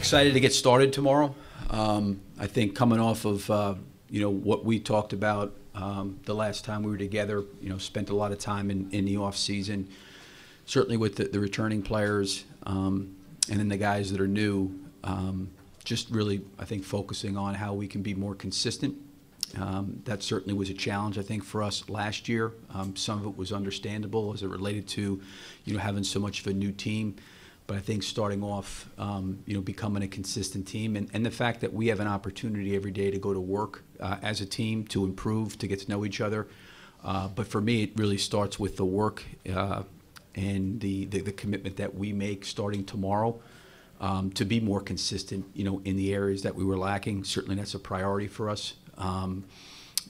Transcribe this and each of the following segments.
excited to get started tomorrow. I think coming off of what we talked about the last time we were together, spent a lot of time in the off season, certainly with the returning players, and then the guys that are new. Just really, I think, focusing on how we can be more consistent. That certainly was a challenge, I think, for us last year. Some of it was understandable as it related to, having so much of a new team. But I think starting off, becoming a consistent team, and the fact that we have an opportunity every day to go to work as a team, to improve, to get to know each other. But for me, it really starts with the work and the commitment that we make starting tomorrow to be more consistent, in the areas that we were lacking. Certainly that's a priority for us. And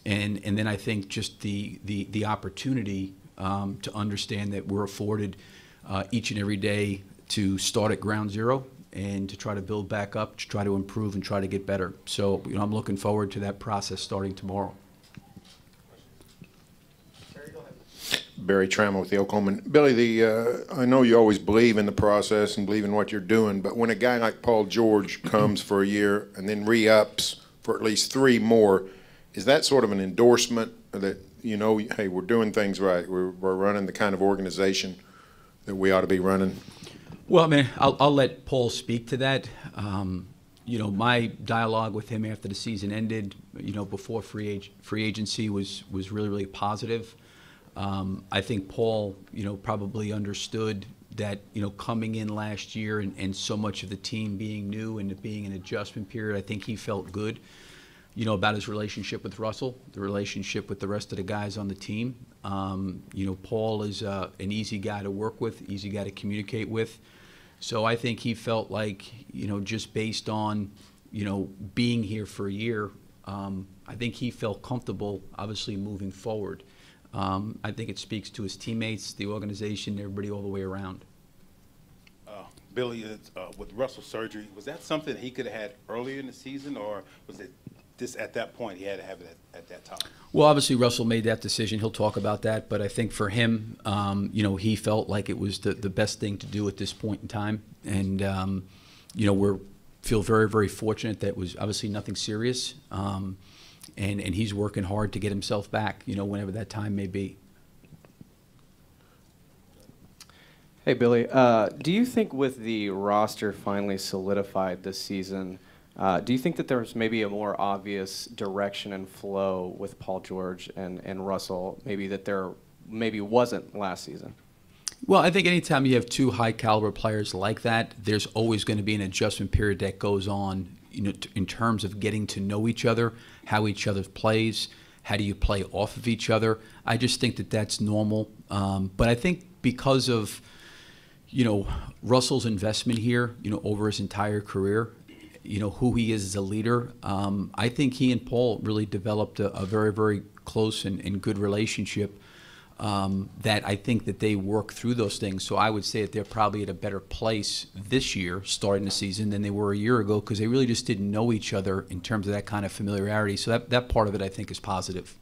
then I think just the opportunity to understand that we're afforded each and every day to start at ground zero and to try to build back up, to try to improve and try to get better. So, I'm looking forward to that process starting tomorrow. Barry Trammell with the Oklahoman. Billy, I know you always believe in the process and believe in what you're doing, but when a guy like Paul George comes for a year and then re-ups for at least 3 more, is that sort of an endorsement that, hey, we're doing things right, we're running the kind of organization that we ought to be running? Well, I'll let Paul speak to that. My dialogue with him after the season ended, before free agency was really, really positive. I think Paul, probably understood that, coming in last year and so much of the team being new and it being an adjustment period, I think he felt good, about his relationship with Russell, the relationship with the rest of the guys on the team. Paul is an easy guy to work with, easy guy to communicate with. So I think he felt like, just based on, being here for a year, I think he felt comfortable, obviously, moving forward. I think it speaks to his teammates, the organization, everybody all the way around. Billy, with Russell's surgery, was that something that he could have had earlier in the season, or was it this at that point he had to have it at that time? Well, obviously Russell made that decision. He'll talk about that, but I think for him, he felt like it was the best thing to do at this point in time, and we feel very, very fortunate that it was obviously nothing serious, and he's working hard to get himself back, whenever that time may be. Hey, Billy, do you think with the roster finally solidified this season, do you think that there's maybe a more obvious direction and flow with Paul George and Russell, maybe that there maybe wasn't last season? Well, I think anytime you have 2 high-caliber players like that, there's always going to be an adjustment period that goes on, in terms of getting to know each other, how each other plays, how do you play off of each other. I just think that that's normal. But I think because of, Russell's investment here, over his entire career, who he is as a leader, I think he and Paul really developed a very, very close and good relationship, that I think that they work through those things. So I would say that they're probably at a better place this year, starting the season, than they were a year ago, because they really just didn't know each other in terms of that kind of familiarity. So that part of it, I think, is positive.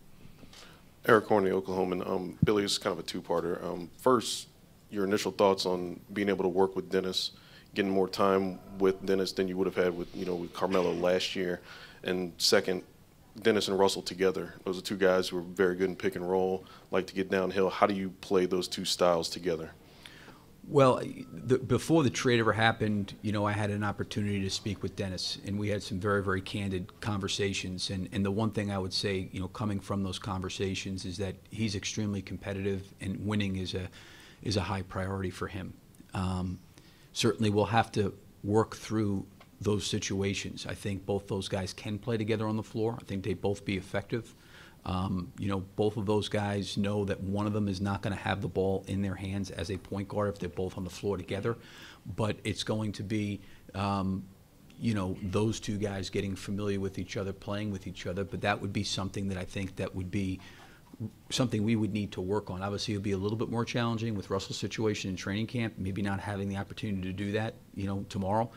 Eric Horn, the Oklahoman. Billy, is kind of a 2-parter. First, your initial thoughts on being able to work with Dennis, getting more time with Dennis than you would have had with Carmelo last year. And second, Dennis and Russell together. Those are 2 guys who are very good in pick and roll, like to get downhill. How do you play those 2 styles together? Well, before the trade ever happened, I had an opportunity to speak with Dennis, and we had some very, very candid conversations. And the one thing I would say, coming from those conversations, is that he's extremely competitive, and winning is a high priority for him. Certainly, we'll have to work through those situations. I think both those guys can play together on the floor. I think they'd both be effective. Both of those guys know that one of them is not going to have the ball in their hands as a point guard if they're both on the floor together. But it's going to be, those 2 guys getting familiar with each other, playing with each other. But that would be something that I think that would be something we would need to work on. Obviously, it would be a little bit more challenging with Russell's situation in training camp, maybe not having the opportunity to do that, tomorrow.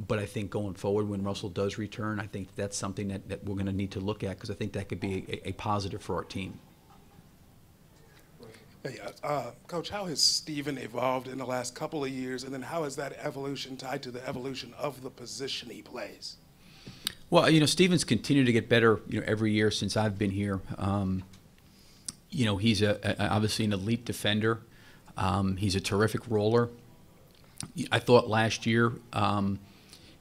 But I think going forward, when Russell does return, I think that's something that we're going to need to look at, because I think that could be a positive for our team. Hey, Coach, how has Steven evolved in the last couple of years, and then how is that evolution tied to the evolution of the position he plays? Well, Steven's continued to get better, every year since I've been here. He's obviously an elite defender. He's a terrific roller. I thought last year,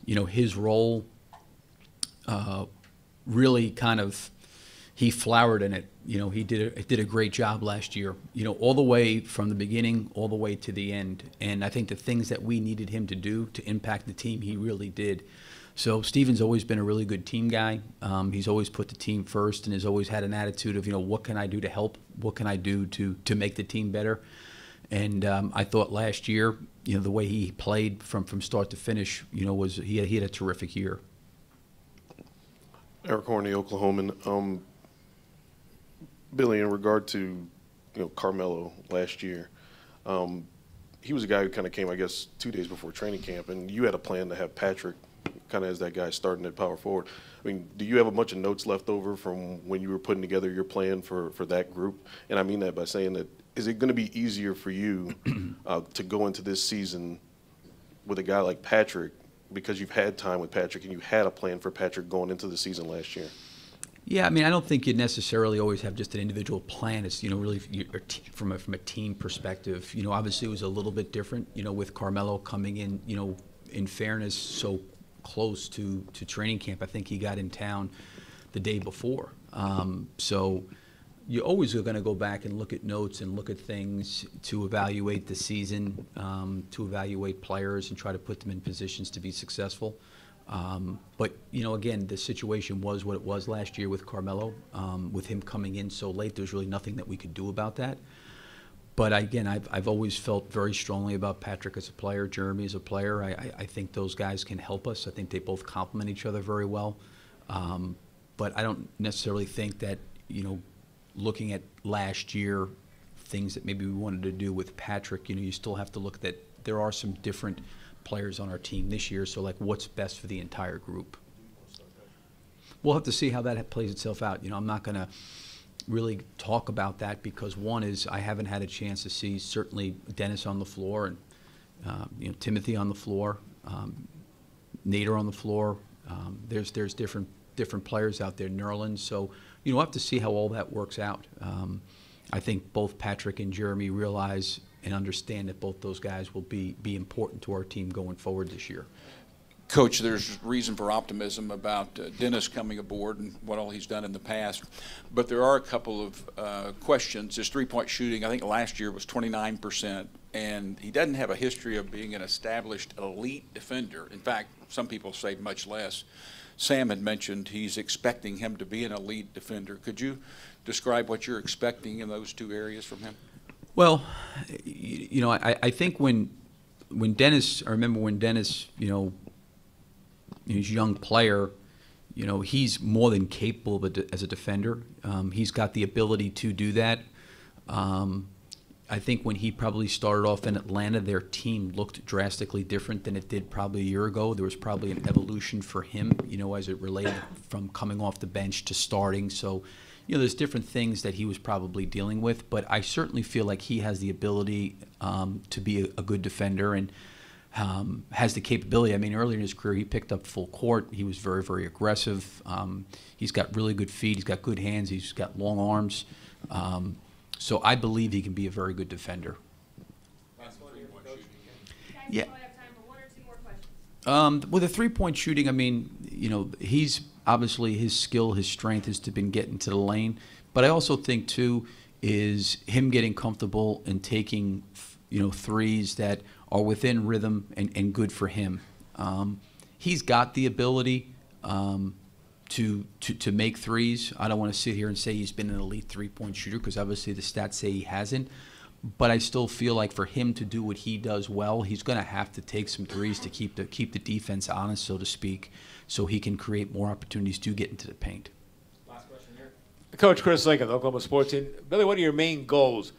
his role really kind of, he flowered in it. He did a great job last year, all the way from the beginning, all the way to the end. And I think the things that we needed him to do to impact the team, he really did. So Steven's always been a really good team guy. He's always put the team first and has always had an attitude of, what can I do to help? What can I do to make the team better? And I thought last year, the way he played from start to finish, was he had a terrific year. Eric Horney, Oklahoman. Billy, in regard to Carmelo last year, he was a guy who kind of came, I guess, 2 days before training camp, and you had a plan to have Patrick kind of as that guy starting at power forward. I mean, do you have a bunch of notes left over from when you were putting together your plan for that group? And I mean that by saying that, is it going to be easier for you to go into this season with a guy like Patrick because you've had time with Patrick and you had a plan for Patrick going into the season last year? Yeah, I mean, I don't think you necessarily always have just an individual plan. It's, really from a team perspective. Obviously it was a little bit different, with Carmelo coming in, in fairness, so close to training camp. I think he got in town the day before. So you always are going to go back and look at notes and look at things to evaluate the season, to evaluate players and try to put them in positions to be successful. But, again, the situation was what it was last year with Carmelo. With him coming in so late, there's really nothing that we could do about that. But, again, I've always felt very strongly about Patrick as a player, Jeremy as a player. I think those guys can help us. I think they both complement each other very well. But I don't necessarily think that, looking at last year, things that maybe we wanted to do with Patrick, you still have to look that there are some different players on our team this year, so what's best for the entire group. We'll have to see how that plays itself out. I'm not going to really talk about that because one is I haven't had a chance to see certainly Dennis on the floor and Timothy on the floor, Nader on the floor. There's different players out there, Nerlens. So we'll have to see how all that works out. I think both Patrick and Jeremy realize and understand that both those guys will be important to our team going forward this year. Coach, there's reason for optimism about Dennis coming aboard and what all he's done in the past. But there are a couple of questions. His three-point shooting, I think last year was 29%, and he doesn't have a history of being an established elite defender. In fact, some people say much less. Sam had mentioned he's expecting him to be an elite defender. Could you describe what you're expecting in those two areas from him? Well, I think when Dennis, I remember when Dennis, he's a young player, he's more than capable as a defender. He's got the ability to do that. I think when he probably started off in Atlanta, their team looked drastically different than it did probably a year ago. There was probably an evolution for him, as it related from coming off the bench to starting. So, there's different things that he was probably dealing with, but I certainly feel like he has the ability to be a good defender and has the capability. I mean, earlier in his career, he picked up full court. He was very, very aggressive. He's got really good feet. He's got good hands. He's got long arms. So I believe he can be a very good defender. Yeah. With a three-point shooting, I mean, he's obviously his skill, his strength has been getting to the lane. But I also think, too, is him getting comfortable and taking, threes that are within rhythm and good for him. He's got the ability to make threes. I don't want to sit here and say he's been an elite three-point shooter because obviously the stats say he hasn't. But I still feel like for him to do what he does well, he's going to have to take some threes to keep the defense honest, so to speak, so he can create more opportunities to get into the paint. Last question here. Coach Chris Lincoln, Oklahoma Sports Team. Billy, what are your main goals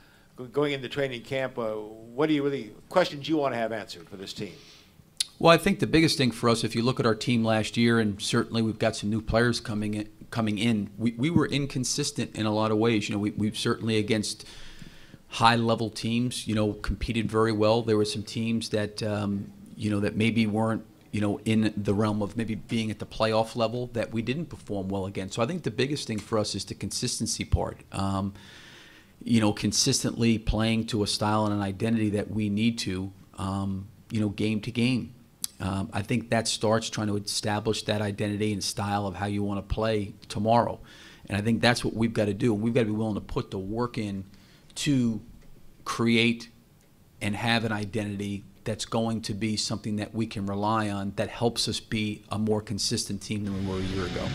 going into training camp? What are questions you want to have answered for this team? Well, I think the biggest thing for us, if you look at our team last year, and certainly we've got some new players coming in, we were inconsistent in a lot of ways. We've certainly against high-level teams, competed very well. There were some teams that, that maybe weren't, in the realm of maybe being at the playoff level that we didn't perform well against. So I think the biggest thing for us is the consistency part. Consistently playing to a style and an identity that we need to, game to game. I think that starts trying to establish that identity and style of how you want to play tomorrow. And I think that's what we've got to do. We've got to be willing to put the work in to create and have an identity that's going to be something that we can rely on that helps us be a more consistent team than we were a year ago.